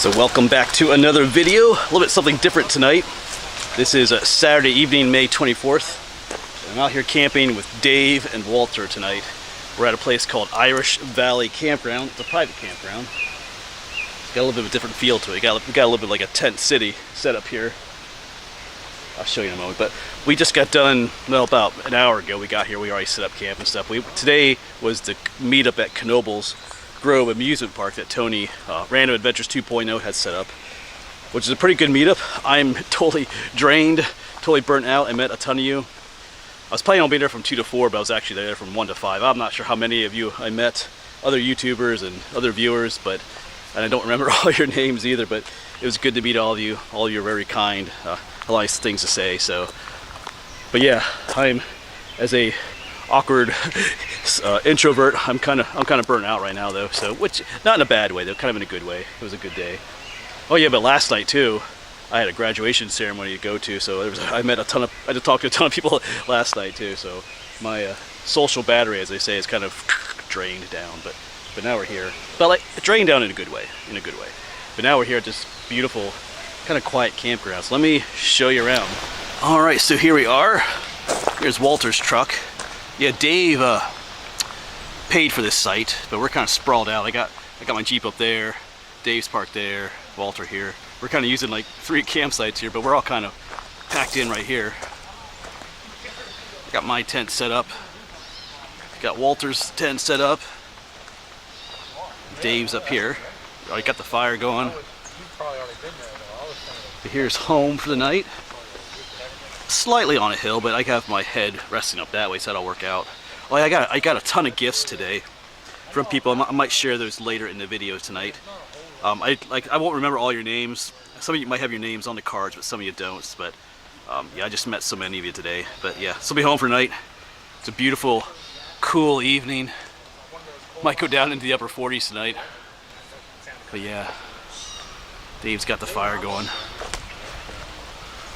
So welcome back to another video. A little bit something different tonight. This is a Saturday evening, May 24th. I'm out here camping with Dave and Walter tonight. We're at a place called Irish Valley Campground. It's a private campground. It's got a little bit of a different feel to it. We got a little bit like a tent city set up here. I'll show you in a moment, but we just got done, well, about an hour ago we got here. We already set up camp and stuff. Today was the meetup at Knobel's Grove amusement park that Tony, Random Adventures 2.0, had set up, which is a pretty good meetup. I'm totally drained, totally burnt out. I met a ton of you. I was planning on being there from 2 to 4, but I was actually there from 1 to 5. I'm not sure how many of you I met, other YouTubers and other viewers, and I don't remember all your names either, but it was good to meet all of you. All of you are very kind, a lot of things to say. But yeah, as a awkward introvert, I'm kind of burnt out right now though. So, which not in a bad way though, kind of in a good way. It was a good day. Oh yeah, but last night too, I had a graduation ceremony to go to. So I had to talk to a ton of people last night too. So my social battery, as they say, is kind of drained down. But now we're here. But like drained down in a good way. But now we're here at this beautiful, kind of quiet campground. So let me show you around. All right, so here we are. Here's Walter's truck. Yeah, Dave paid for this site, but we're kind of sprawled out. I got my Jeep up there, Dave's parked there, Walter here. We're kind of using like 3 campsites here, but we're all kind of packed in right here. Got my tent set up. Got Walter's tent set up. Dave's up here. Already got the fire going. Here's home for the night. Slightly on a hill, but I have my head resting up that way, so that'll work out. Oh, I got a ton of gifts today from people. I might share those later in the video tonight. I won't remember all your names. Some of you might have your names on the cards, but some of you don't. But yeah, I just met so many of you today. But yeah, so I'll be home for tonight. It's a beautiful, cool evening. Might go down into the upper 40s tonight. But yeah, Dave's got the fire going.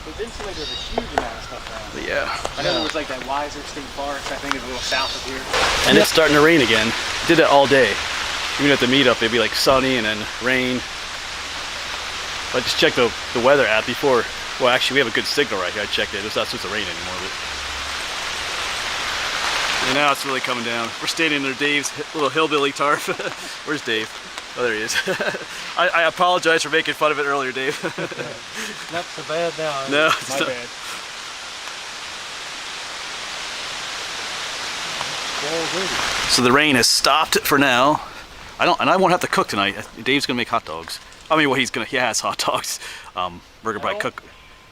It didn't seem like there was a huge amount of stuff around. But yeah. I know there was like that Weiser State Forest, I think is a little south of here. And it's starting to rain again. Did that all day. Even at the meetup, it'd be like sunny and then rain. I just checked the weather app before. Well, actually, we have a good signal right here. I checked it. It's not supposed to rain anymore. And now it's really coming down. We're standing under Dave's little hillbilly tarp. Where's Dave? Oh, there he is. I apologize for making fun of it earlier, Dave. Not so bad now. No, my bad. So the rain has stopped for now. I won't have to cook tonight. Dave's gonna make hot dogs. I mean, well, he has hot dogs. We're gonna probably cook.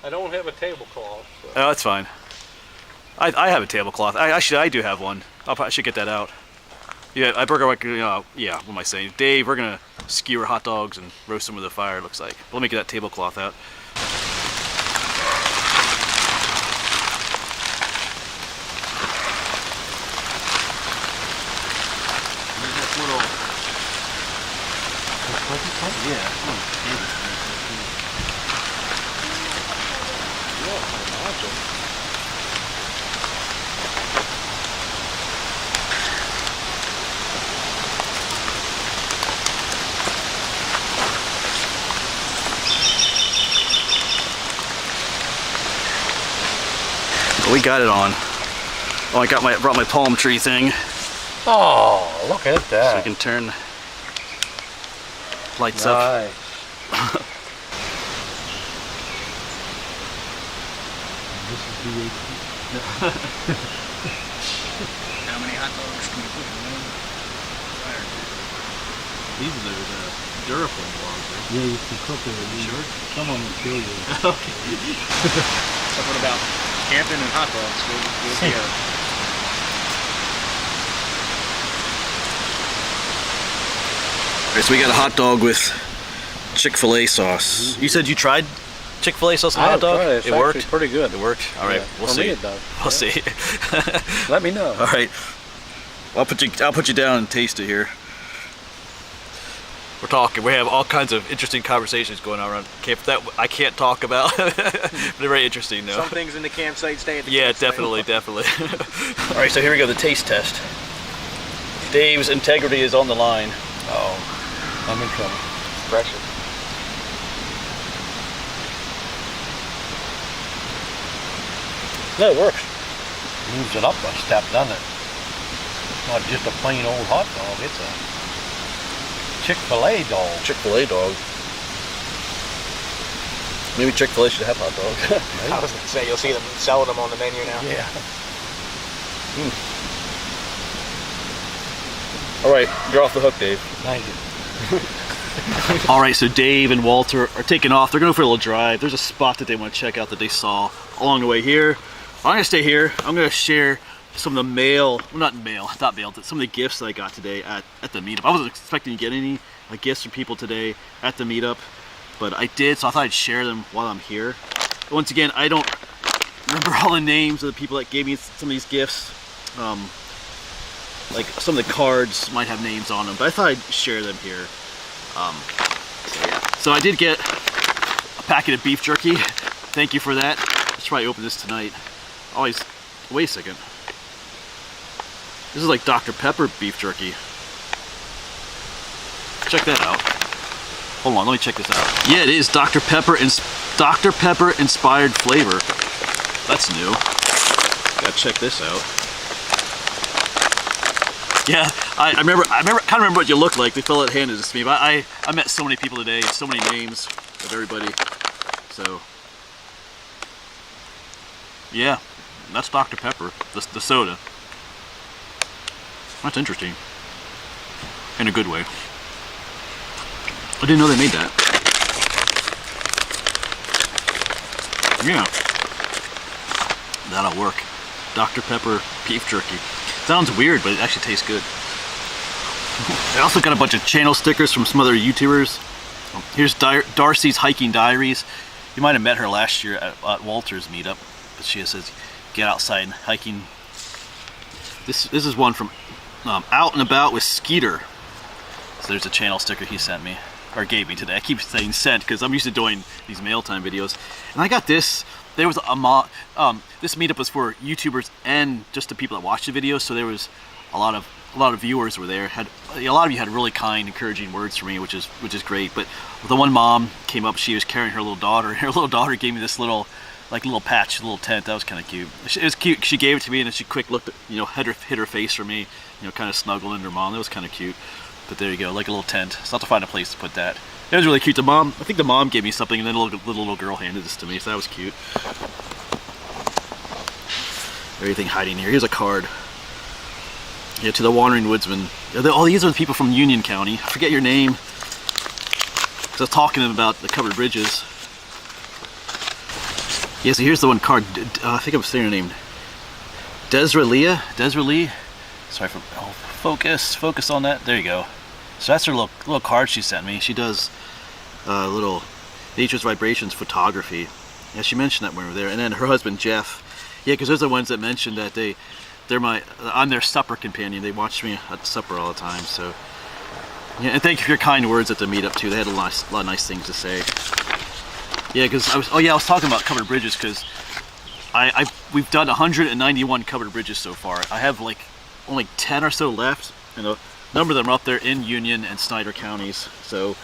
I don't have a tablecloth. So. Oh, that's fine. I have a tablecloth. Actually, I do have one. I should get that out. Yeah, yeah, what am I saying? Dave, we're gonna skewer hot dogs and roast them with a fire, it looks like. But let me get that tablecloth out. We got it on. Oh, I brought my palm tree thing. Oh, look at that. So we can turn lights up. This is the How many hot dogs can you put in one fire? These are the Duraflame logs, right? Yeah, you can cook it. Sure. Someone will kill you. Okay. So what about camping and hot dogs? We'll see how. Alright, so we got a hot dog with Chick-fil-A sauce. Mm-hmm. You said you tried Chick-fil-A sauce on a hot dog? It worked? Pretty good. It worked? Alright, we'll see. We'll see. Let me know. Alright. I'll put you down and taste it here. We're talking. We have all kinds of interesting conversations going on around camp that I can't talk about. But they're very interesting, though. Some things in the campsite stay at the campsite. Definitely. All right, so here we go. The taste test. Dave's integrity is on the line. Oh, I'm in trouble. Pressure. No, it works. Moves it up a step, doesn't it? It's not just a plain old hot dog, it's a Chick-fil-A dog. Chick-fil-A dog. Maybe Chick-fil-A should have hot dog. I was gonna say, you'll see them selling them on the menu now. Yeah. All right, you're off the hook, Dave. Thank you. All right, so Dave and Walter are taking off. They're going for a little drive. There's a spot that they want to check out that they saw along the way here. I'm going to stay here. I'm going to share some of the mail, well, not mail, some of the gifts that I got today at the meetup. I wasn't expecting to get any gifts from people today at the meetup, but I did, so I thought I'd share them while I'm here. Once again, I don't remember all the names of the people that gave me some of these gifts. Like some of the cards might have names on them, but I thought I'd share them here. So yeah. So I did get a packet of beef jerky. Thank you for that. Let's try to open this tonight. Always, wait a second. This is like Dr. Pepper beef jerky. Check that out. Hold on, let me check this out. Yeah, it is Dr. Pepper inspired flavor. That's new. Gotta check this out. Yeah, I kind of remember what you look like. The fellow that handed this to me. But I met so many people today, so many names of everybody. So yeah, that's Dr. Pepper, the soda. That's interesting, in a good way. I didn't know they made that. Yeah, that'll work. Dr. Pepper beef jerky. Sounds weird, but it actually tastes good. I also got a bunch of channel stickers from some other YouTubers. Here's Darcy's Hiking Diaries. You might have met her last year at Walter's meetup, but she says, get outside hiking. This is one from Out and About with Skeeter. So there's a channel sticker he sent me, or gave me today. I keep saying sent because I'm used to doing these mail time videos. And I got this. There was this meetup was for YouTubers and just the people that watch the videos, so there was a lot of viewers were there. A lot of you had really kind, encouraging words for me, which is great. But the one mom came up, she was carrying her little daughter, and her little daughter gave me this little patch, little tent. That was kind of cute. It was cute. She gave it to me, and then she quick looked at, hit her face for me, kind of snuggled into her mom. That was kind of cute. But there you go, like a little tent. So I'll have to find a place to put that. It was really cute. I think the mom gave me something, and then a little girl handed this to me, so that was cute. Everything hiding here. Here's a card. Yeah, to the Wandering Woodsman. Oh, these are the people from Union County. I forget your name. Because I was talking to them about the covered bridges. Yeah, so here's the one card. I think I'm saying her name. Desiree. Sorry for focus on that. There you go. So that's her little card she sent me. She does little Nature's Vibrations photography. Yeah, she mentioned that when we were there. And then her husband Jeff. Yeah, because those are the ones that mentioned that I'm their supper companion. They watch me at supper all the time. So yeah, and thank you for your kind words at the meetup too. They had a lot of nice things to say. Yeah, because I was talking about covered bridges because we've done 191 covered bridges so far. I have like only 10 or so left, and a number of them are up there in Union and Snyder counties. So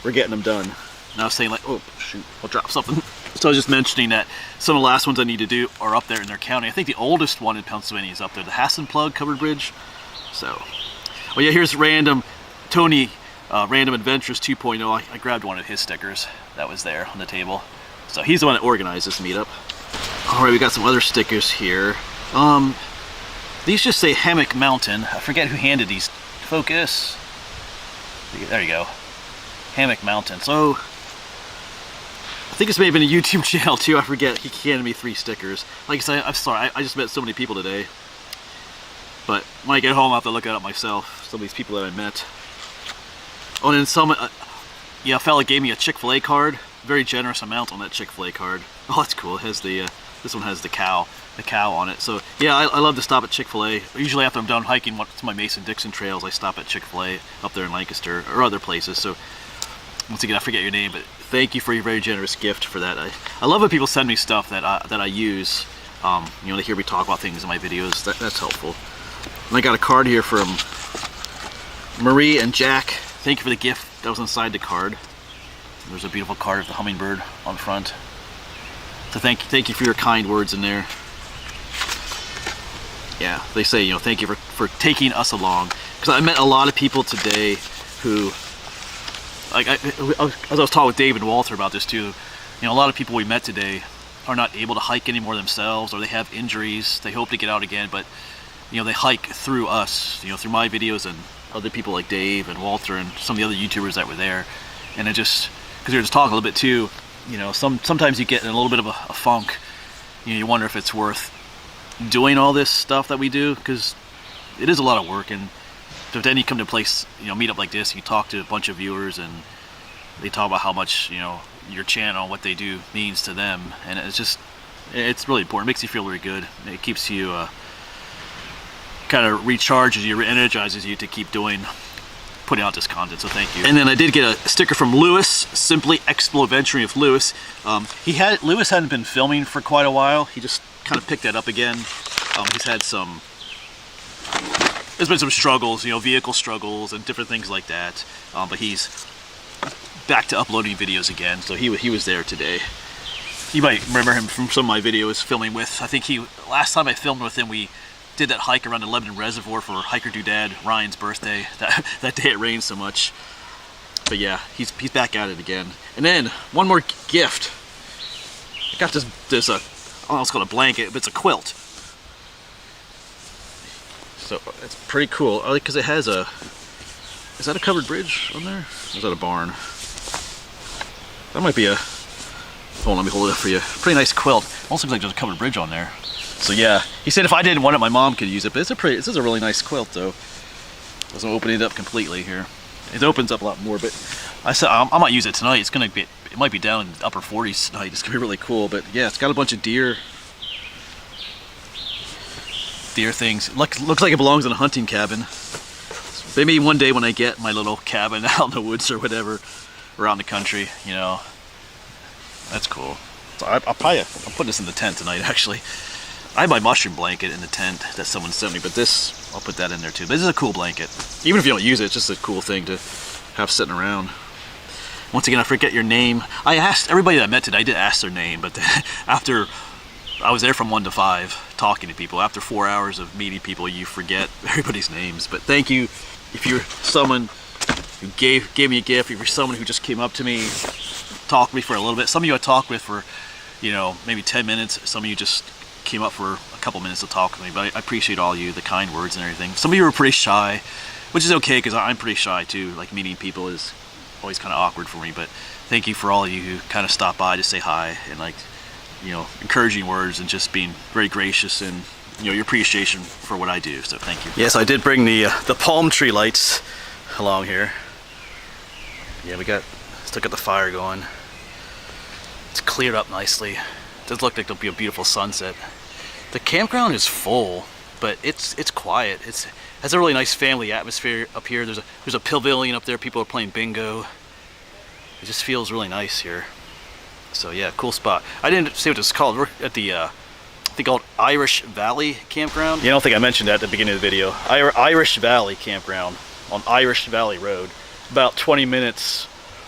we're getting them done. And I was saying like, oh shoot, I'll drop something. So I was just mentioning that some of the last ones I need to do are up there in their county. I think the oldest one in Pennsylvania is up there, the Hassan Plug covered bridge. So, oh yeah, here's Tony, Random Adventures 2.0. I grabbed one of his stickers that was there on the table. So he's the one that organized this meetup. All right, we got some other stickers here. These just say Hammock Mountain. I forget who handed these. Focus. There you go. Hammock Mountain. So I think this may have been a YouTube channel too. I forget. He handed me 3 stickers. Like I said, I'm sorry. I just met so many people today. But when I get home, I'll have to look it up myself. Some of these people that I met. Oh, and then some, a fella gave me a Chick-fil-A card. Very generous amount on that Chick-fil-A card. Oh, that's cool. It has the, this one has the cow on it. So yeah, I love to stop at Chick-fil-A. Usually after I'm done hiking some of my Mason-Dixon trails, I stop at Chick-fil-A up there in Lancaster or other places. So once again, I forget your name, but thank you for your very generous gift for that. I love when people send me stuff that I use. They hear me talk about things in my videos. That's helpful. And I got a card here from Marie and Jack. Thank you for the gift that was inside the card. There's a beautiful card of the hummingbird on front. So thank you for your kind words in there. yeah, they say, you know, thank you for taking us along. Because I met a lot of people today who, like, as I was talking with Dave and Walter about this too, you know, a lot of people we met today are not able to hike anymore themselves, or they have injuries. They hope to get out again, but you know, they hike through us, you know, through my videos and other people like Dave and Walter and some of the other YouTubers that were there. And it just, because we were just talking a little bit too, you know, sometimes you get in a little bit of a funk. You know, you wonder if it's worth doing all this stuff that we do, because it is a lot of work. And so then you come to a place, you know, meet up like this, you talk to a bunch of viewers and they talk about how much, you know, your channel, what they do means to them. And it's just, it's really important. It makes you feel really good. It keeps you, kind of recharges you, re-energizes you to keep putting out this content, so thank you. And then I did get a sticker from Lewis, Simply Expo Adventuring with Lewis. Lewis hadn't been filming for quite a while. He just kind of picked that up again. He's had there's been some struggles, you know, vehicle struggles and different things like that. But he's back to uploading videos again, so he was there today. You might remember him from some of my videos filming with, I think last time I filmed with him, we did that hike around the Lebanon Reservoir for Hiker Doodad Ryan's birthday. That day it rained so much. But yeah, he's back at it again. And then one more gift. I got this I don't know, it's called a blanket, but it's a quilt. So it's pretty cool. I like, because it has is that a covered bridge on there? Or is that a barn? That might be hold on, let me hold it up for you. Pretty nice quilt. Almost looks like there's a covered bridge on there. So yeah, he said if I didn't want it, my mom could use it. But this is a really nice quilt though. Doesn't open it up completely here. It opens up a lot more, but I said I might use it tonight. It might be down in the upper 40s tonight. It's gonna be really cool. But yeah, it's got a bunch of deer things. Looks like it belongs in a hunting cabin. Maybe one day when I get my little cabin out in the woods or whatever, or out in the country, you know, that's cool. So I'm putting this in the tent tonight actually. I have my mushroom blanket in the tent that someone sent me, but this, I'll put that in there too. But this is a cool blanket. Even if you don't use it, it's just a cool thing to have sitting around. Once again, I forget your name. I asked everybody that I met today, I did ask their name, but after, I was there from 1 to 5 talking to people. After 4 hours of meeting people, you forget everybody's names. But thank you. If you're someone who gave me a gift, if you're someone who just came up to me, talked to me for a little bit. Some of you I talked with for, you know, maybe 10 minutes. Some of you just came up for a couple minutes to talk to me, but I appreciate all you, the kind words and everything. Some of you were pretty shy, which is okay because I'm pretty shy too. Like, meeting people is always kind of awkward for me, but thank you for all of you who kind of stopped by to say hi and, like, you know, encouraging words and just being very gracious and, you know, your appreciation for what I do. So thank you. Yes, I did bring the palm tree lights along here. Yeah, still got the fire going. It's cleared up nicely. It does look like there'll be a beautiful sunset. The campground is full, but it's quiet. It has a really nice family atmosphere up here. There's a pavilion up there. People are playing bingo. It just feels really nice here. So yeah, cool spot. I didn't say what this is called. We're at the I think called Irish Valley Campground. Yeah, I don't think I mentioned that at the beginning of the video. Irish Valley Campground on Irish Valley Road, about 20 minutes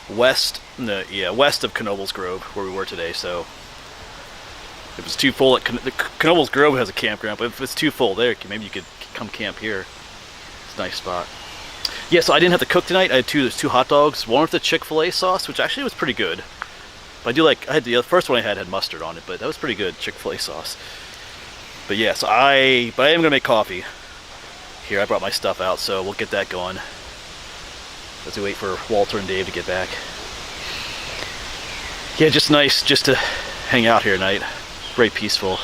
west of Knoebels Grove, where we were today. So if it's too full, Knoebels Grove has a campground, but if it's too full there, maybe you could come camp here. It's a nice spot. Yeah, so I didn't have to cook tonight. I had two hot dogs, one with the Chick-fil-A sauce, which actually was pretty good. But I had the first one I had mustard on it, but that was pretty good, Chick-fil-A sauce. But yeah, so I am gonna make coffee. Here, I brought my stuff out, so we'll get that going as we wait for Walter and Dave to get back. Yeah, just nice just to hang out here tonight. Very peaceful.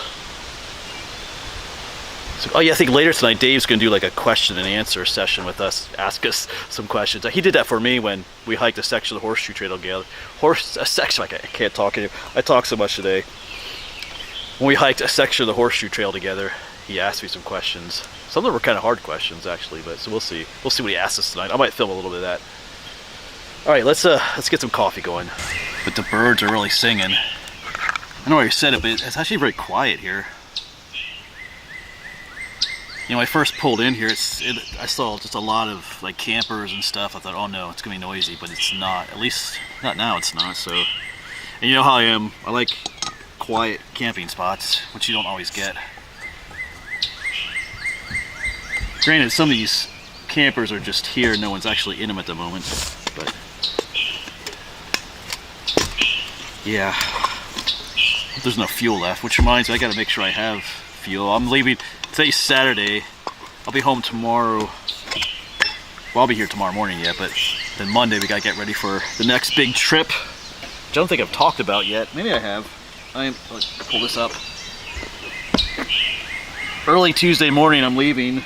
So, oh yeah, I think later tonight Dave's gonna do like a question and answer session with us, ask us some questions. He did that for me when we hiked a section of the horseshoe trail together. I can't talk anymore. I talk so much today. When we hiked a section of the horseshoe trail together, he asked me some questions. Some of them were kind of hard questions actually, but so we'll see. We'll see what he asks us tonight. I might film a little bit of that. All right, let's get some coffee going. But the birds are really singing. I know I said it, but it's actually very quiet here. You know, when I first pulled in here, I saw just a lot of like campers and stuff. I thought, oh no, it's gonna be noisy, but it's not. At least not now. It's not. So, and you know how I am. I like quiet camping spots, which you don't always get. Granted, some of these campers are just here, no one's actually in them at the moment, but yeah, there's no fuel left, which reminds me I gotta make sure I have fuel. I'm leaving, today's Saturday, I'll be home tomorrow. Well, I'll be here tomorrow morning yet, but then Monday we gotta get ready for the next big trip, which I don't think I've talked about yet. Maybe I have. Let's pull this up. Early Tuesday morning I'm leaving.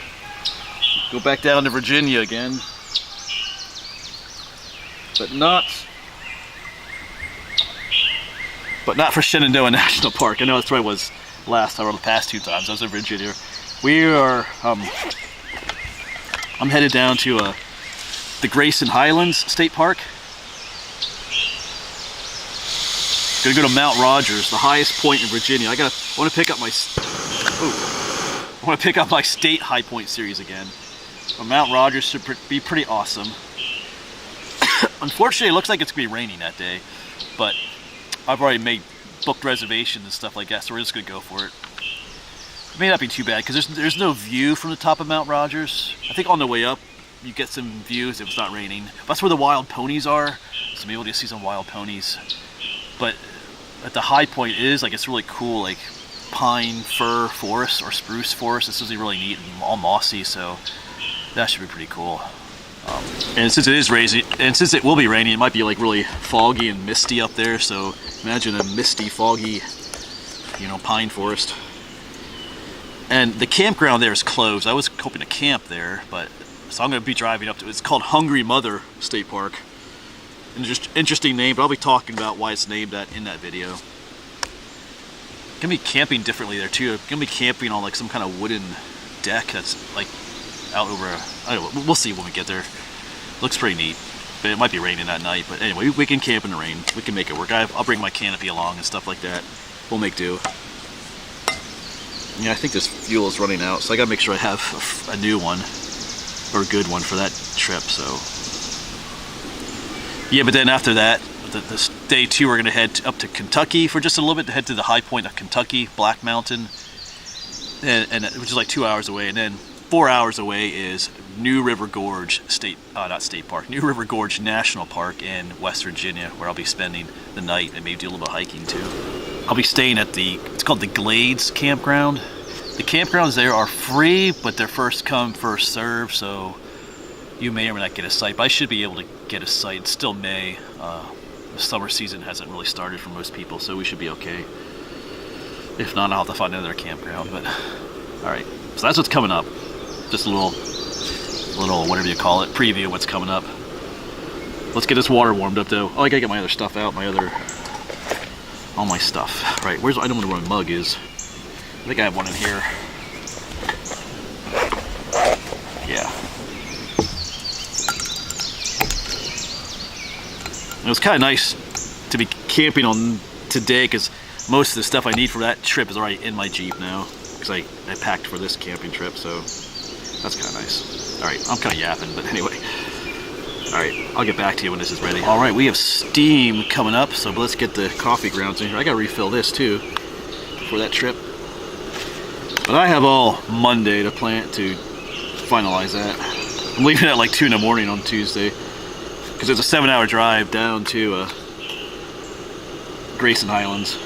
Go back down to Virginia again. But not for Shenandoah National Park. I know that's where I was last time, or the past 2 times I was in Virginia. We are, I'm headed down to the Grayson Highlands State Park. Gonna go to Mount Rogers, the highest point in Virginia. I want to pick up my state high point series again. But Mount Rogers should be pretty awesome. Unfortunately, it looks like it's gonna be raining that day, but I've already booked reservations and stuff like that, so we're just gonna go for it. It may not be too bad because there's no view from the top of Mount Rogers. I think on the way up you get some views if it's not raining. That's where the wild ponies are, so maybe we'll just see some wild ponies. But at the high point it's really cool, like pine fir forest or spruce forest. This is really neat and all mossy, so that should be pretty cool. And since it is raining, and since it will be raining, it might be like really foggy and misty up there. So imagine a misty, foggy, pine forest. And the campground there is closed. I was hoping to camp there, so I'm going to be driving up to it. It's called Hungry Mother State Park. And just interesting name, but I'll be talking about why it's named that in that video. Gonna be camping differently there too. Gonna be camping on like some kind of wooden deck that's like out over I don't know, we'll see when we get there. Looks pretty neat, but it might be raining that night. But anyway, we can camp in the rain. We can make it work. I'll bring my canopy along and stuff like that. We'll make do. Yeah, I think this fuel is running out, so I gotta make sure I have a new one or a good one for that trip. So yeah, but then after that, this day 2, we're gonna head up to Kentucky for just a little bit to head to the high point of Kentucky, Black Mountain, and which is like 2 hours away, and then 4 hours away is New River Gorge New River Gorge National Park in West Virginia, where I'll be spending the night and maybe do a little bit of hiking too. I'll be staying at it's called the Glades Campground. The campgrounds there are free, but they're first come, first serve, so you may or may not get a site, but I should be able to get a site. It's still May. The summer season hasn't really started for most people, so we should be okay. If not, I'll have to find another campground, but alright. So that's what's coming up. Just a little whatever you call it, preview of what's coming up. Let's get this water warmed up though. Oh, I gotta get my other stuff out, all my stuff. Right, I don't know where my mug is. I think I have one in here. Yeah. It was kind of nice to be camping on today because most of the stuff I need for that trip is already in my Jeep now because I packed for this camping trip, so that's kind of nice. Alright, I'm kind of yapping, but anyway. Alright, I'll get back to you when this is ready. Alright, we have steam coming up, so let's get the coffee grounds in here. I gotta refill this too for that trip. But I have all Monday to finalize that. I'm leaving at like 2 in the morning on Tuesday because it's a 7-hour drive down to Grayson Highlands.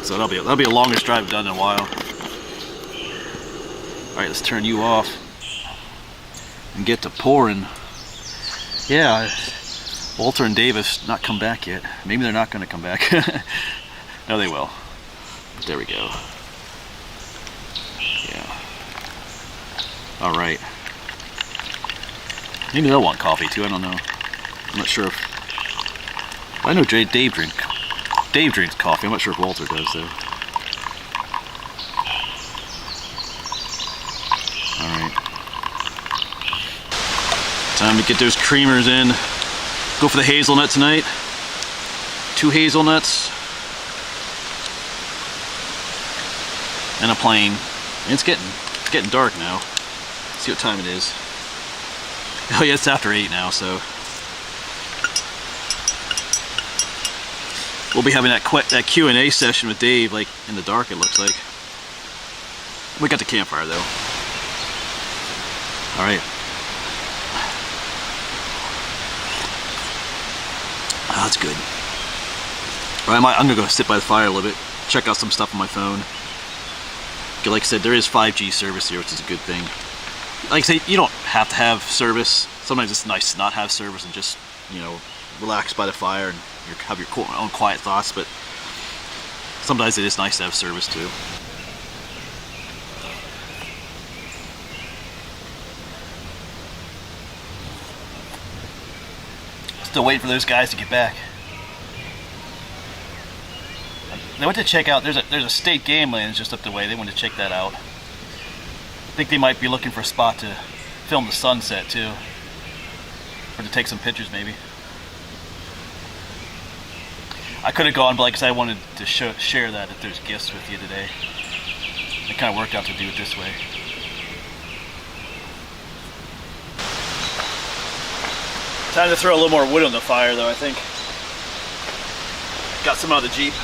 So that'll be the longest drive I've done in a while. Alright, let's turn you off and get to pouring. Yeah, Walter and Dave have not come back yet. Maybe they're not going to come back. No, they will. But there we go. Yeah. Alright. Maybe they'll want coffee too, I don't know. I'm not sure if... I know Dave drinks coffee. I'm not sure if Walter does though. Alright. Time to get those creamers in. Go for the hazelnut tonight. 2 hazelnuts. And a plain. And it's getting dark now. Let's see what time it is. Oh yeah, it's after 8 now, so we'll be having that Q&A session with Dave, like in the dark it looks like. We got the campfire though. All right. Oh, that's good. All right, I'm gonna go sit by the fire a little bit, check out some stuff on my phone. Like I said, there is 5G service here, which is a good thing. Like I say, you don't have to have service. Sometimes it's nice to not have service and just, you know, relax by the fire and have your own quiet thoughts, but sometimes it is nice to have service too. Still waiting for those guys to get back. They went to check out, there's a state game lands just up the way. They went to check that out. I think they might be looking for a spot to film the sunset too. Or to take some pictures maybe. I could have gone, but like I said, I wanted to share that if there's gifts with you today. It kind of worked out to do it this way. Time to throw a little more wood on the fire though, I think. Got some out of the Jeep.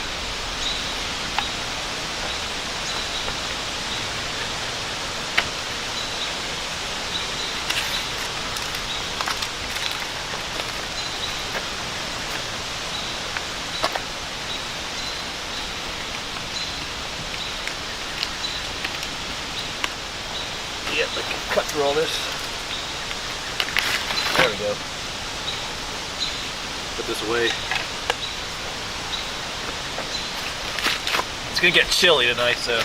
Yep, I can cut through all this. There we go. Put this away. It's gonna get chilly tonight, so.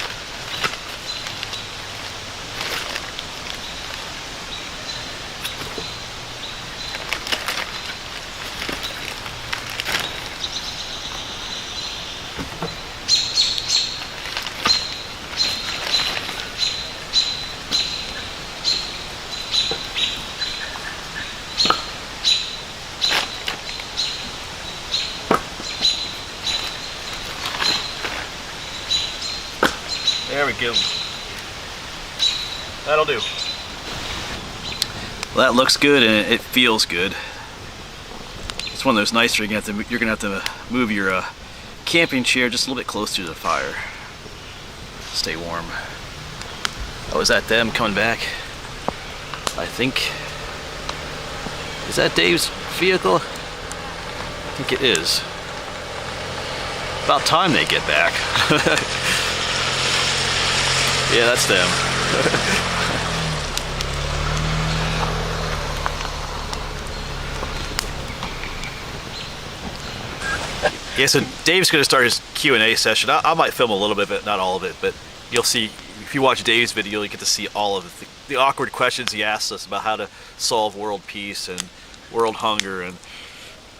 There we go. That'll do. Well, that looks good and it feels good. It's one of those nights where you're gonna have to move your camping chair just a little bit closer to the fire. Stay warm. Oh, is that them coming back? I think. Is that Dave's vehicle? I think it is. About time they get back. Yeah, that's them. Yeah, so Dave's going to start his Q&A session. I might film a little bit of it, not all of it, but you'll see, if you watch Dave's video, you get to see all of the awkward questions he asks us about how to solve world peace and world hunger, and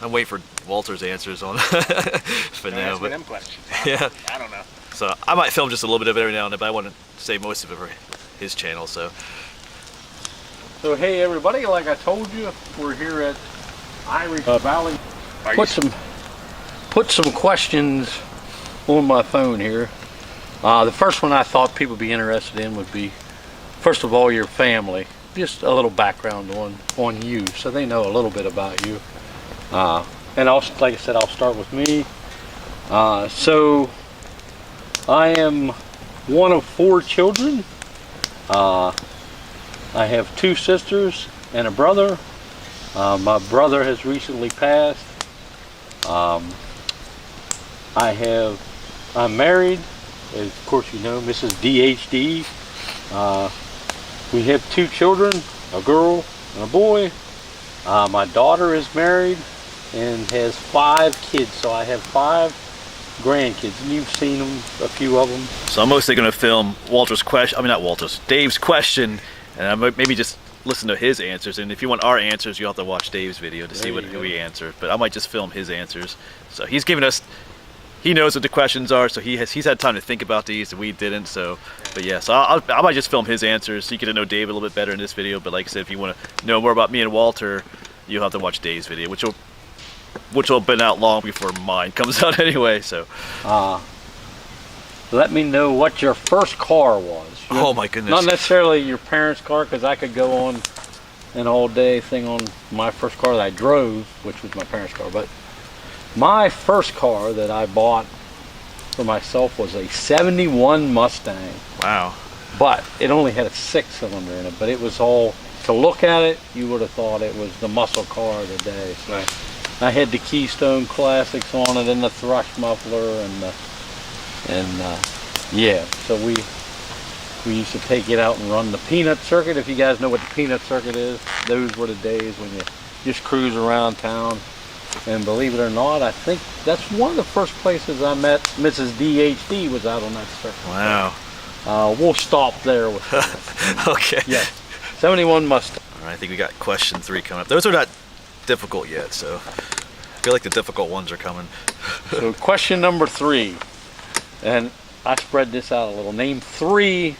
I'm waiting for Walter's answers on for now. Ask me them questions. Yeah. I don't know. So I might film just a little bit of it every now and then, but I want to save most of it for his channel. So hey everybody, like I told you, we're here at Irish Valley. Put some questions on my phone here. The first one I thought people would be interested in would be, first of all, your family. Just a little background on you, so they know a little bit about you. And also, like I said, I'll start with me. So I am one of 4 children. I have 2 sisters and a brother. My brother has recently passed. I'm married, as of course you know, Mrs. DHD. We have 2 children, a girl and a boy. My daughter is married and has 5 kids, so I have 5 grandkids, and you've seen them, a few of them. So I'm mostly going to film Walter's question, Dave's question, and I might maybe just listen to his answers. And if you want our answers, you'll have to watch Dave's video to see who he answered. But I might just film his answers. So he's giving us, he knows what the questions are, so he's had time to think about these, and we didn't. So, but yeah, so I might just film his answers so you get to know Dave a little bit better in this video. But like I said, if you want to know more about me and Walter, you'll have to watch Dave's video, which will have been out long before mine comes out anyway. So let me know what your first car was. Oh my goodness. Not necessarily your parents' car, because I could go on an all-day thing on my first car that I drove, which was my parents' car. But my first car that I bought for myself was a 71 Mustang. Wow. But it only had a 6-cylinder in it, but it was all to look at it, you would have thought it was the muscle car of the day. So I had the Keystone Classics on it, and the Thrush muffler, yeah. So we used to take it out and run the Peanut Circuit. If you guys know what the Peanut Circuit is, those were the days when you just cruise around town. And believe it or not, I think that's one of the first places I met Mrs. DHD was out on that circuit. Wow. We'll stop there with that. Okay. Yeah. 71 Mustang. All right, I think we got question 3 coming up. Those are not difficult yet, so I feel like the difficult ones are coming. So question number 3, and I spread this out a little. Name 3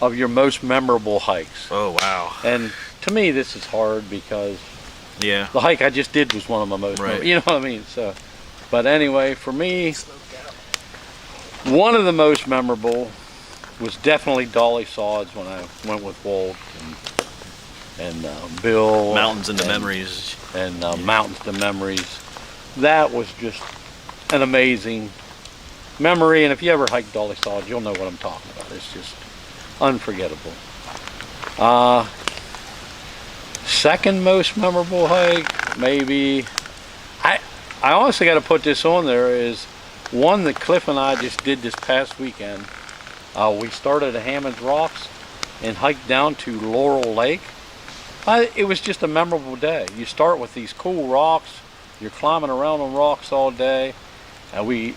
of your most memorable hikes. Oh, wow. And to me, this is hard because Yeah. the hike I just did was one of my most memorable. You know what I mean? So, but anyway, for me, one of the most memorable was definitely Dolly Sods when I went with Walt and Bill. Mountains into Memories. And Mountains to Memories. That was just an amazing memory, and if you ever hike Dolly Sods, you'll know what I'm talking about. It's just unforgettable. Second most memorable hike, maybe, I honestly got to put this on there, is one that Cliff and I just did this past weekend. We started at Hammond's Rocks and hiked down to Laurel Lake. It was just a memorable day. You start with these cool rocks, you're climbing around on rocks all day, and we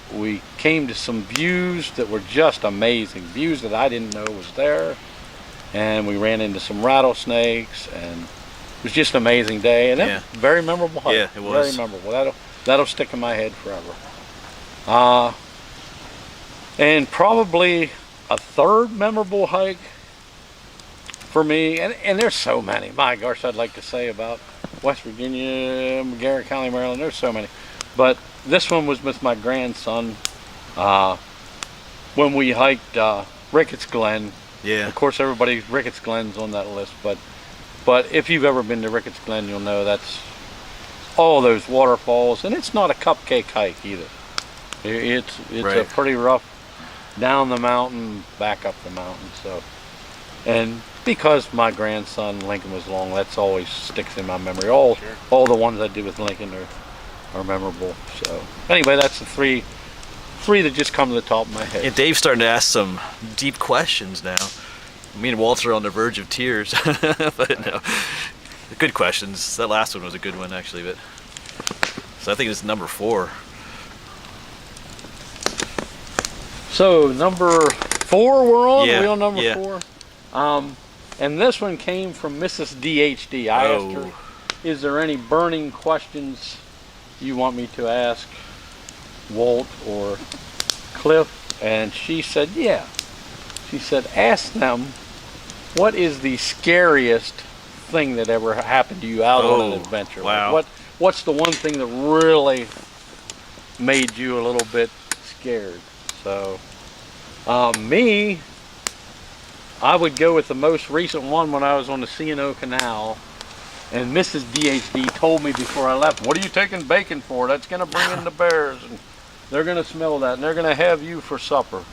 came to some views that were just amazing, views that I didn't know was there, and we ran into some rattlesnakes, and it was just an amazing day, and Yeah. very memorable hike. Yeah, it was. Very memorable. That'll stick in my head forever. And probably a third memorable hike for me, and there's so many. My gosh, I'd like to say about West Virginia, Garrett County, Maryland. There's so many, but this one was with my grandson when we hiked Ricketts Glen. Yeah. Of course, Ricketts Glen's on that list, but if you've ever been to Ricketts Glen, you'll know that's all those waterfalls, and it's not a cupcake hike either. It's Right. a pretty rough down the mountain, back up the mountain. So, and because my grandson Lincoln was along, that's always sticks in my memory. All the ones I did with Lincoln are memorable. So anyway, that's the three that just come to the top of my head. And Dave's starting to ask some deep questions now. Me and Walter are on the verge of tears. But no, good questions. That last one was a good one, actually. But so I think it's number 4. So number 4 we're on. Yeah, We're on number yeah. 4. And this one came from Mrs. DHD. I asked her, is there any burning questions you want me to ask Walt or Cliff? And she said, yeah. She said, ask them, what is the scariest thing that ever happened to you out on an adventure? Wow. Like what's the one thing that really made you a little bit scared? So, me, I would go with the most recent one when I was on the C&O Canal, and Mrs. DHD told me before I left, what are you taking bacon for? That's going to bring in the bears, and they're going to smell that, and they're going to have you for supper.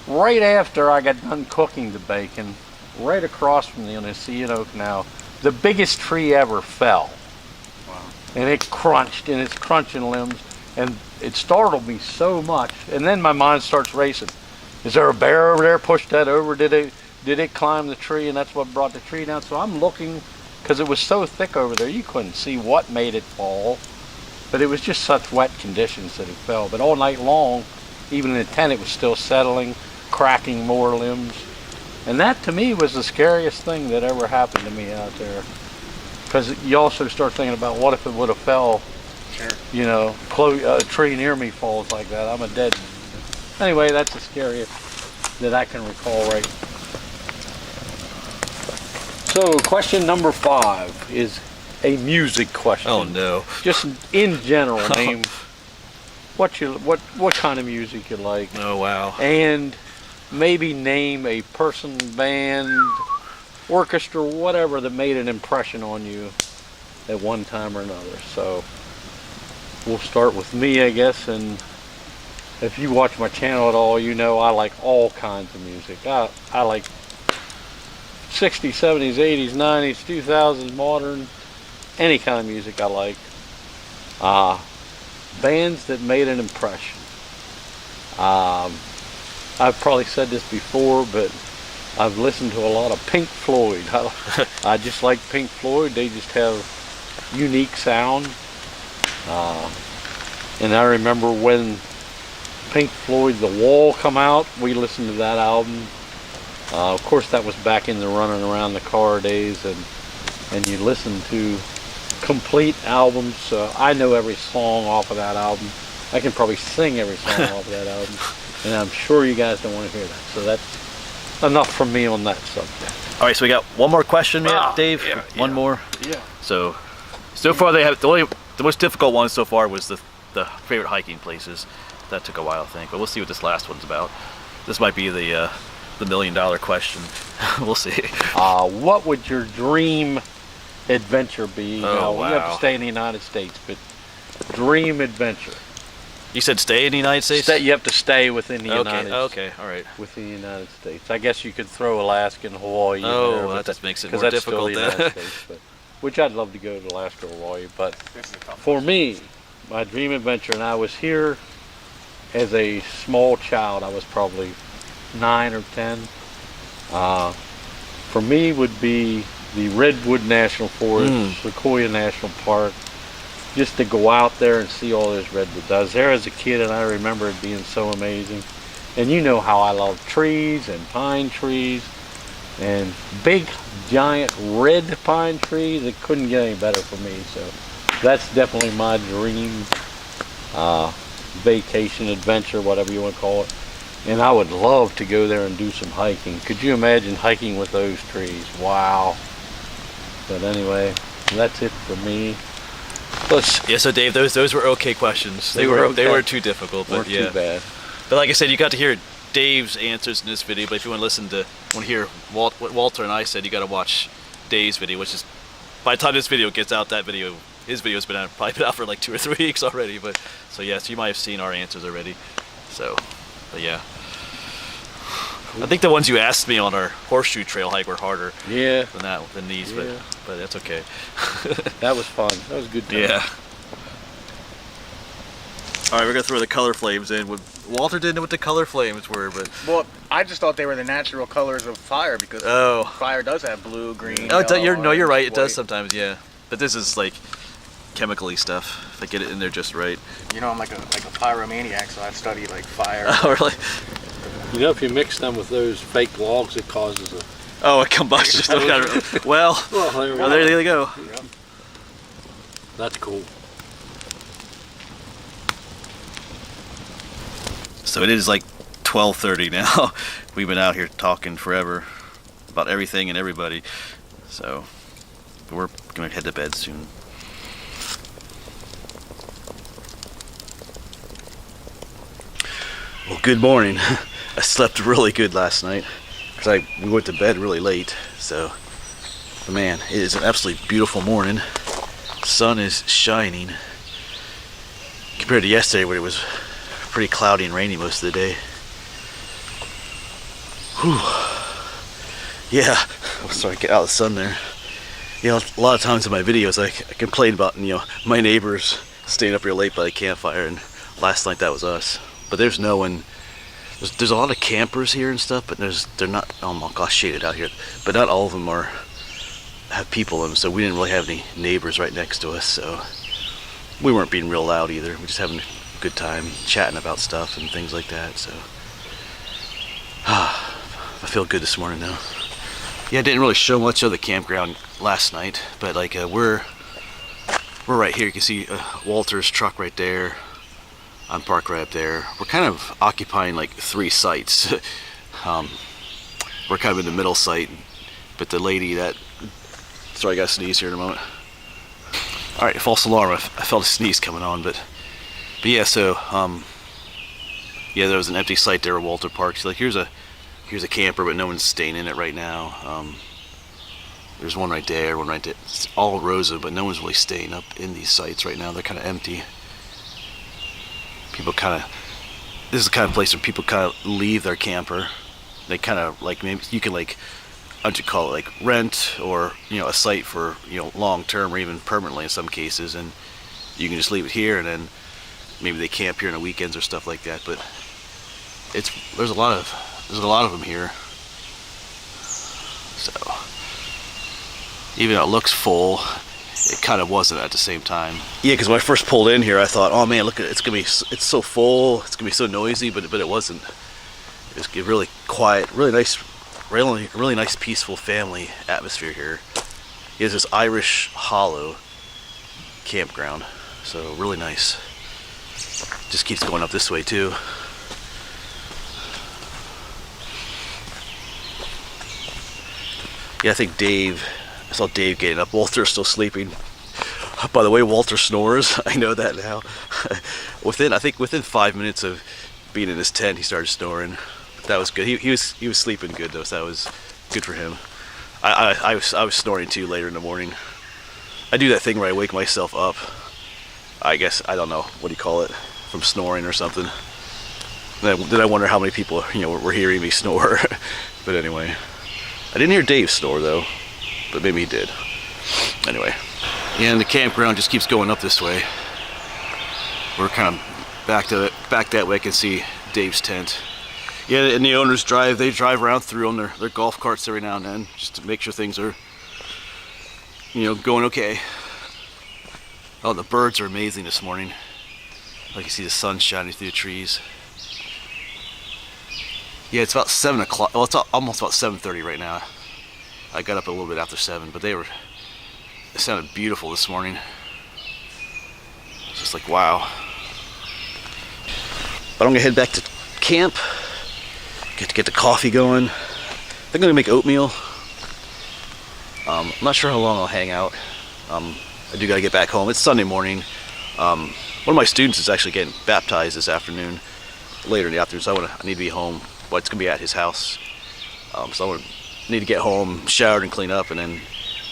Right after I got done cooking the bacon, right across from the C&O Canal, the biggest tree ever fell. Wow. And it crunched, and it's crunching limbs, and it startled me so much. And then my mind starts racing. Is there a bear over there? Push that over. Did it climb the tree, and that's what brought the tree down? So I'm looking, because it was so thick over there, you couldn't see what made it fall. But it was just such wet conditions that it fell. But all night long, even in the tent, it was still settling, cracking more limbs. And that, to me, was the scariest thing that ever happened to me out there. Because you also start thinking about, what if it would have fell, Sure. you know, a tree near me falls like that, I'm a dead man. Anyway, that's the scariest that I can recall right. So question number 5 is a music question. Oh no. Just in general, name what kind of music you like. Oh wow. And maybe name a person, band, orchestra, whatever that made an impression on you at one time or another. So we'll start with me, I guess, and if you watch my channel at all, you know I like all kinds of music. I like 60s, 70s, 80s, 90s, 2000s, modern, any kind of music I like. Bands that made an impression. I've probably said this before, but I've listened to a lot of Pink Floyd. I just like Pink Floyd. They just have unique sound. And I remember when Pink Floyd The Wall come out, we listened to that album. Of course, that was back in the running around the car days, and you listen to complete albums. So I know every song off of that album. I can probably sing every song off of that album, and I'm sure you guys don't want to hear that. So that's enough from me on that subject. All right, so we got one more question, Dave. Yeah, one more. Yeah. So far they have the most difficult one so far was the favorite hiking places. That took a while, I think, but we'll see what this last one's about. This might be the $1 million question. We'll see. What would your dream adventure be? Oh, You have to stay in the United States, but dream adventure. You said stay in the United States? You have to stay within the United States. Okay, all right. Within the United States. I guess you could throw Alaska and Hawaii in there. Oh, that just makes it more that's still difficult the then. United States, but, which I'd love to go to Alaska or Hawaii. But This is a tough for me, my dream adventure, and I was here as a small child. I was probably 9 or 10. For me would be the Redwood National Forest, Sequoia National Park, just to go out there and see all those redwoods. I was there as a kid, and I remember it being so amazing. And you know how I love trees and pine trees and big giant red pine trees. It couldn't get any better for me. So that's definitely my dream vacation, adventure, whatever you want to call it. And I would love to go there and do some hiking. Could you imagine hiking with those trees? Wow. But anyway, that's it for me. Yeah, so Dave, those were okay questions. They were too difficult, but Too bad. But like I said, you got to hear Dave's answers in this video. But if you want to hear what Walter and I said, you got to watch Dave's video, which is by the time this video gets out, his video's probably been out for like 2 or 3 weeks already. But so you might have seen our answers already. So, but yeah. I think the ones you asked me on our horseshoe trail hike were harder than these, but that's okay. That was fun. That was a good time. Yeah. All right, we're gonna throw the color flames in. Walter didn't know what the color flames were, but Well, I just thought they were the natural colors of fire because fire does have blue, green. oh, yellow, you're right. It white. does sometimes, yeah. But this is like chemically stuff. If I get it in there just right. You know, I'm like a pyromaniac, so I've studied like fire. Oh, really? You know, if you mix them with those fake logs, it causes a... Oh, a combustion. Well, there they go. Yep. That's cool. So it is like 12:30 now. We've been out here talking forever about everything and everybody. So we're gonna head to bed soon. Well, good morning. I slept really good last night because we went to bed really late. So, but man, it is an absolutely beautiful morning. Sun is shining compared to yesterday, where it was pretty cloudy and rainy most of the day. Whew. Yeah, I'm sorry, get out of the sun there. You know, a lot of times in my videos, I complain about, my neighbors staying up here late by the campfire, and last night that was us. But there's no one. There's a lot of campers here and stuff, but they're not. Oh my gosh, shaded out here. But not all of them have people in them, so we didn't really have any neighbors right next to us. So we weren't being real loud either. We're just having a good time chatting about stuff and things like that. So I feel good this morning though. Yeah, I didn't really show much of the campground last night, but like we're right here. You can see Walter's truck right there. I'm parked right up there. We're kind of occupying like 3 sites. We're kind of in the middle site, but the lady sorry, I gotta sneeze here in a moment. All right, false alarm. I felt a sneeze coming on, but yeah. So yeah, there was an empty site there where Walter parked. He's like, here's a camper, but no one's staying in it right now. There's one right there, one right there. It's all rows of, but no one's really staying up in these sites right now. They're kind of empty. This is the kind of place where people kind of leave their camper. They kind of like, maybe you can like how'd you call it, like rent or, you know, a site for, you know, long term or even permanently in some cases, and you can just leave it here and then maybe they camp here on the weekends or stuff like that. But there's a lot of them here. So even though it looks full, it kind of wasn't at the same time. Yeah, because when I first pulled in here, I thought, oh man, look at it, it's so full, it's gonna be so noisy, but it wasn't. It was really quiet, really nice peaceful family atmosphere here. Here's this Irish Hollow campground, so really nice. Just keeps going up this way too. Yeah, I think I saw Dave getting up. Walter's still sleeping. By the way, Walter snores. I know that now. I think within 5 minutes of being in his tent, he started snoring. That was good. He was sleeping good though, so that was good for him. I was snoring too later in the morning. I do that thing where I wake myself up. I guess, I don't know, what do you call it, from snoring or something. Then I wonder how many people, you know, were hearing me snore. But anyway, I didn't hear Dave snore though, but maybe he did. Anyway, yeah, and the campground just keeps going up this way. We're kind of back that way. I can see Dave's tent. Yeah, and the owners drive around through on their golf carts every now and then, just to make sure things are, you know, going okay. Oh, the birds are amazing this morning. I can see the sun shining through the trees. Yeah, it's about 7 o'clock. Well, it's almost about 7:30 right now. I got up a little bit after 7, but it sounded beautiful this morning. It's just like, wow. But I'm gonna head back to camp. Get the coffee going. I think I'm gonna make oatmeal. I'm not sure how long I'll hang out. I do gotta get back home. It's Sunday morning. One of my students is actually getting baptized this afternoon, later in the afternoon, so I need to be home. But it's gonna be at his house. So I need to get home, shower and clean up, and then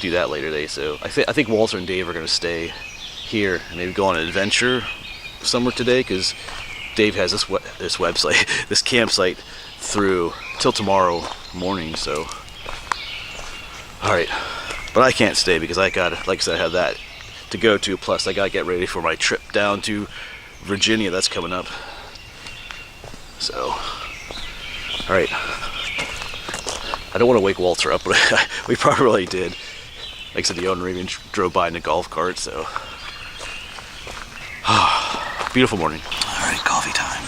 do that later today. So I think Walter and Dave are gonna stay here and maybe go on an adventure somewhere today, because Dave has this website, this campsite through till tomorrow morning. So all right, but I can't stay because I gotta, like I said, I have that to go to, plus I gotta get ready for my trip down to Virginia that's coming up. So all right, I don't want to wake Walter up, but we probably did. Like I said, the owner even drove by in a golf cart. So beautiful morning. All right, coffee time.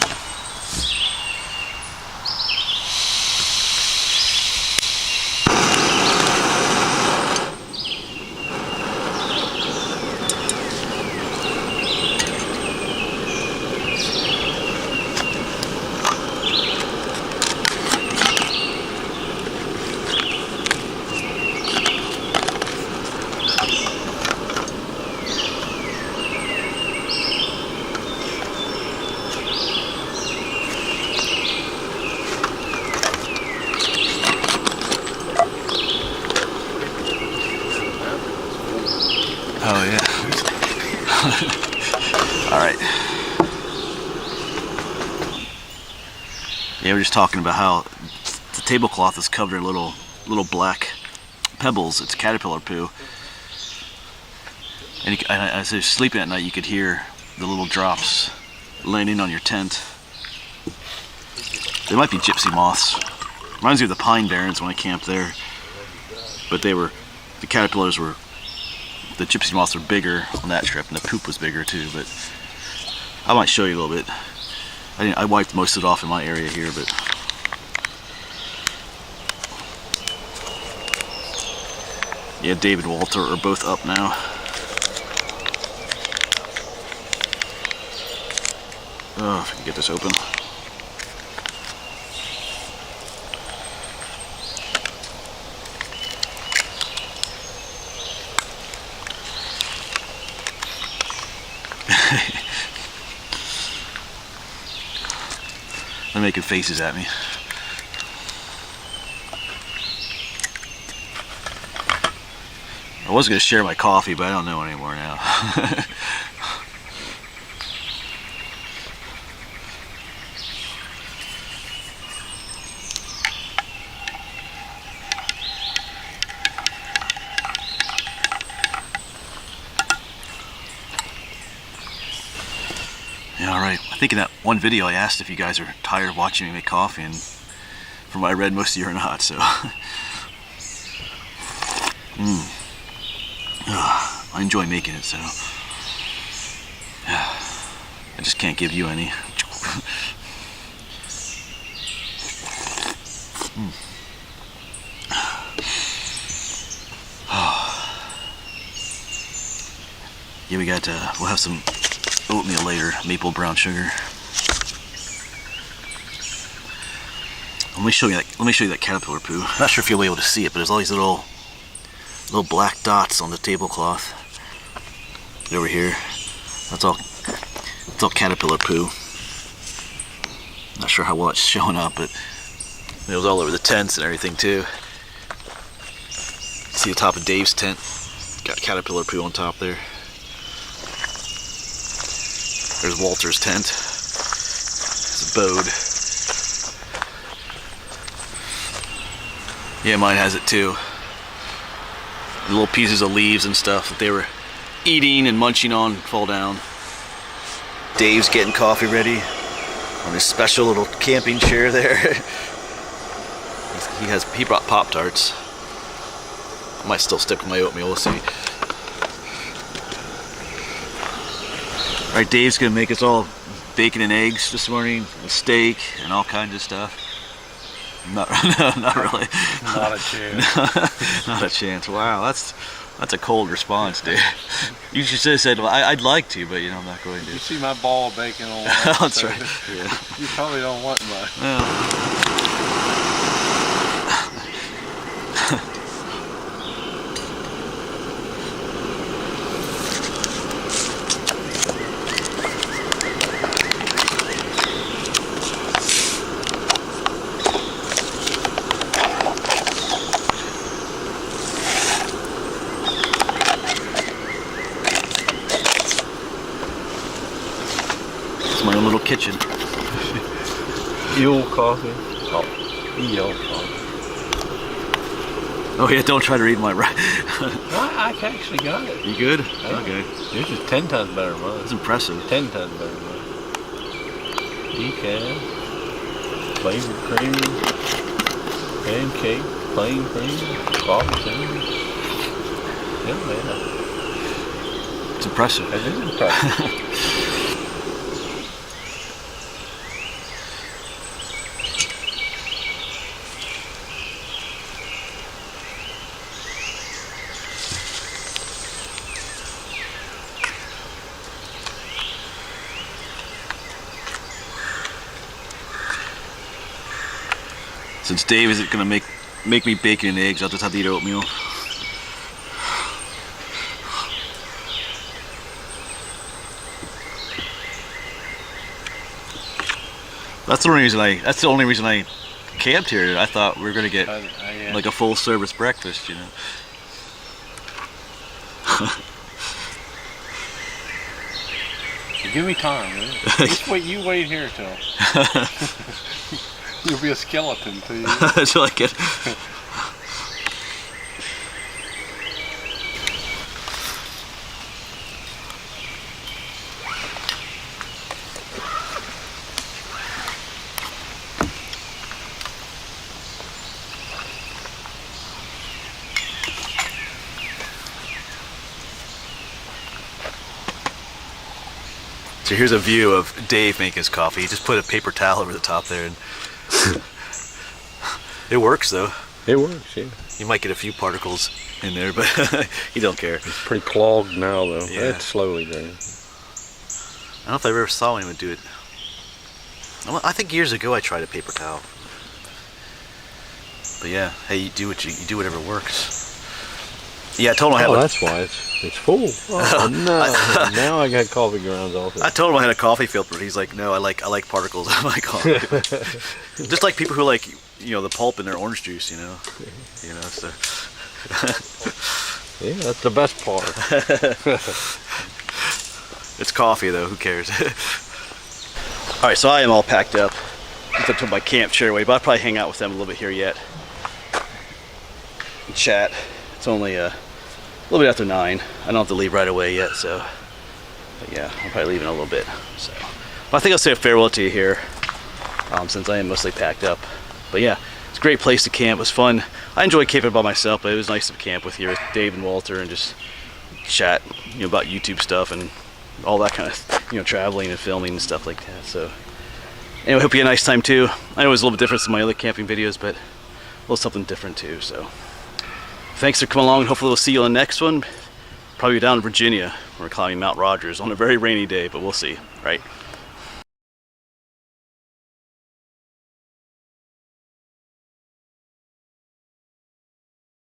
Oh yeah. All right. Yeah, we're just talking about how the tablecloth is covered in little black pebbles. It's caterpillar poo. And as you're sleeping at night, you could hear the little drops landing on your tent. They might be gypsy moths. Reminds me of the pine barrens when I camped there. But the caterpillars were, the gypsy moths were bigger on that trip, and the poop was bigger too. But I might show you a little bit. I wiped most of it off in my area here, but yeah, Dave and Walter are both up now. Oh, if I can get this open. They're making faces at me. I was going to share my coffee, but I don't know anymore now. Yeah, all right. I think in that one video I asked if you guys are tired of watching me make coffee, and from what I read, most of you are not, so. I enjoy making it, so. I just can't give you any. Yeah, we got, we'll have some oatmeal later, maple brown sugar. Let me show you that caterpillar poo. I'm not sure if you'll be able to see it, but there's all these little black dots on the tablecloth. Over here. It's all caterpillar poo. Not sure how well it's showing up, but it was all over the tents and everything too. See the top of Dave's tent? Got caterpillar poo on top there. There's Walter's tent. It's a bode. Yeah, mine has it too. The little pieces of leaves and stuff that they were eating and munching on fall down. Dave's getting coffee ready on his special little camping chair there. He brought Pop-Tarts. I might still stick with my oatmeal, we'll see. Alright, Dave's gonna make us all bacon and eggs this morning, a steak, and all kinds of stuff. Not really. Not a chance. Not a chance. Wow, that's a cold response, Dave. You should have said, well, I'd like to, but I'm not going to. You see my ball of bacon on That's right. Yeah. You probably don't want much. Well. My own little kitchen. Eel coffee. Oh, eel coffee. Oh yeah, don't try to read my right. I actually got it. You good? Yeah. Okay. Yours is 10 times better than mine. That's impressive. 10 times better than mine. Decaf, flavored cream, pancake, plain cream, coffee sandwich. Yeah, man. It's impressive. It is impressive. Since Dave isn't gonna make me bacon and eggs, I'll just have to eat oatmeal. That's the only reason I camped here. I thought we were gonna get like a full service breakfast, Give me time, man. Just wait. You wait here till. You'll be a skeleton till you. That's like it. So here's a view of Dave making his coffee. He just put a paper towel over the top there, and it works though. It works, yeah. You might get a few particles in there, but you don't care. It's pretty clogged now though. Yeah. It's slowly draining. I don't know if I ever saw anyone do it. I think years ago I tried a paper towel. But yeah, hey, you do whatever works. Yeah, I told him I had. Oh, that's why it's full. Oh no! Now I got coffee grounds off it. I told him I had a coffee filter, but he's like, no, I like particles on my coffee. Just like people who like the pulp in their orange juice, So. Yeah, that's the best part. It's coffee though. Who cares? All right, so I am all packed up. I took my camp chair away, but I'll probably hang out with them a little bit here yet. And chat. It's only a little bit after 9. I don't have to leave right away yet, so. But yeah, I'll probably leave in a little bit. So I think I'll say a farewell to you here, since I am mostly packed up. But yeah, it's a great place to camp. It was fun. I enjoyed camping by myself, but it was nice to camp with you, with Dave and Walter, and just chat, about YouTube stuff and all that kind of, traveling and filming and stuff like that. So anyway, hope you had a nice time too. I know it was a little bit different than my other camping videos, but a little something different too. So thanks for coming along. Hopefully we'll see you on the next one. Probably down in Virginia. We're climbing Mount Rogers on a very rainy day, but we'll see. All right.